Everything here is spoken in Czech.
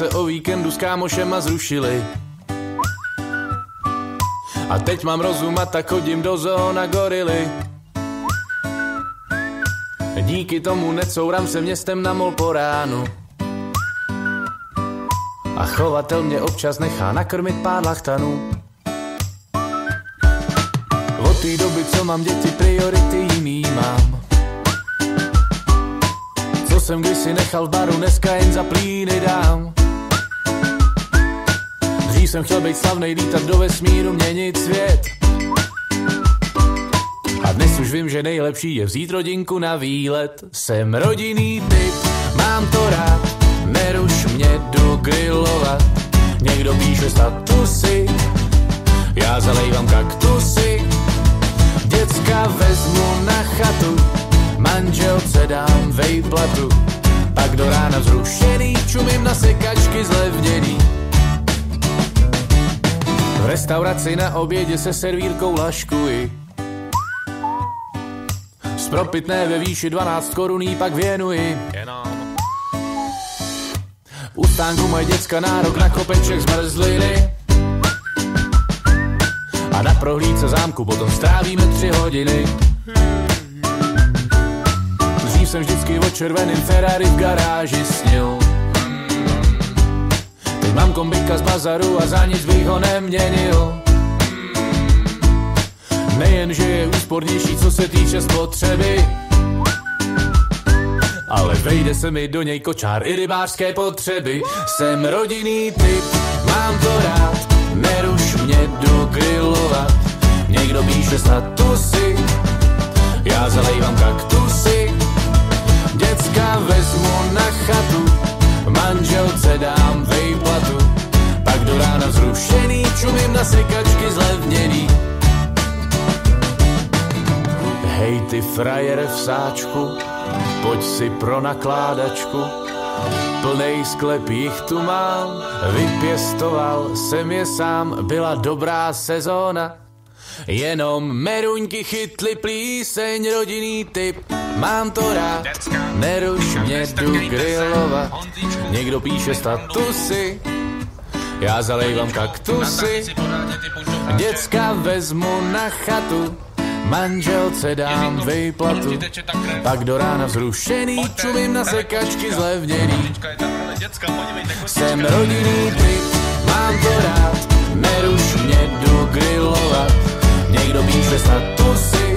se o víkendu s kámošema zrušili. A teď mám rozum a tak chodím do zóna gorily. Díky tomu necouram se městem na mol po ránu. A chovatel mě občas nechá nakrmit pár lachtanů. Od té doby, co mám děti, priority jiný mám. Co jsem kdysi nechal v baru, dneska jen za plíny dám. Dřív jsem chtěl být slavnej, lítat do vesmíru, měnit svět. A dnes už vím, že nejlepší je vzít rodinku na výlet. Jsem rodinný typ, mám to rád, neruš mě, jdu grillovat. Někdo píše statusy, já zalejvám kaktusy. Děcka vezmu na chatu, manželce dám vejplatu. Pak do rána vzrušený, čumím na sekačky zlevněný. V restauraci na obědě se servírkou laškuji. Z propitné ve výši 12 koruní pak věnuji. U stánku moje děcka nárok na kopeček zmrzliny. A na prohlídce zámku potom strávíme 3 hodiny. Dřív jsem vždycky o červeným Ferrari v garáži snil. Teď mám kombika z bazaru a za nic bych ho neměnil. Nejen, že je úspornější, co se týče spotřeby, ale vejde se mi do něj kočár i rybářské potřeby. Jsem rodinný typ, mám to rád, neruš mě, jdu grillovat. Někdo píše statusy, já zalejvám kaktusy. Děcka vezmu na chatu, manželce dám vejplatu. Pak do rána vzrušený, čumím na sekačky zlevněný. Hej ty frajere v sáčku, pojď si pro nakládačku. Plnej sklep jich tu mám, vypěstoval jsem je sám, byla dobrá sezóna. Jenom meruňky chytli plíseň, rodinný typ, mám to rád, neruš mě, jdu grillovat. Někdo píše statusy, já zalejvám kaktusy. Děcka vezmu na chatu, manželce dám vejplatu. Pak do rána vzrušený, čumím na sekačky zlevněný. Jsem rodinný typ, mám to rád, neruš mě, jdu grillovat. Někdo píše statusy,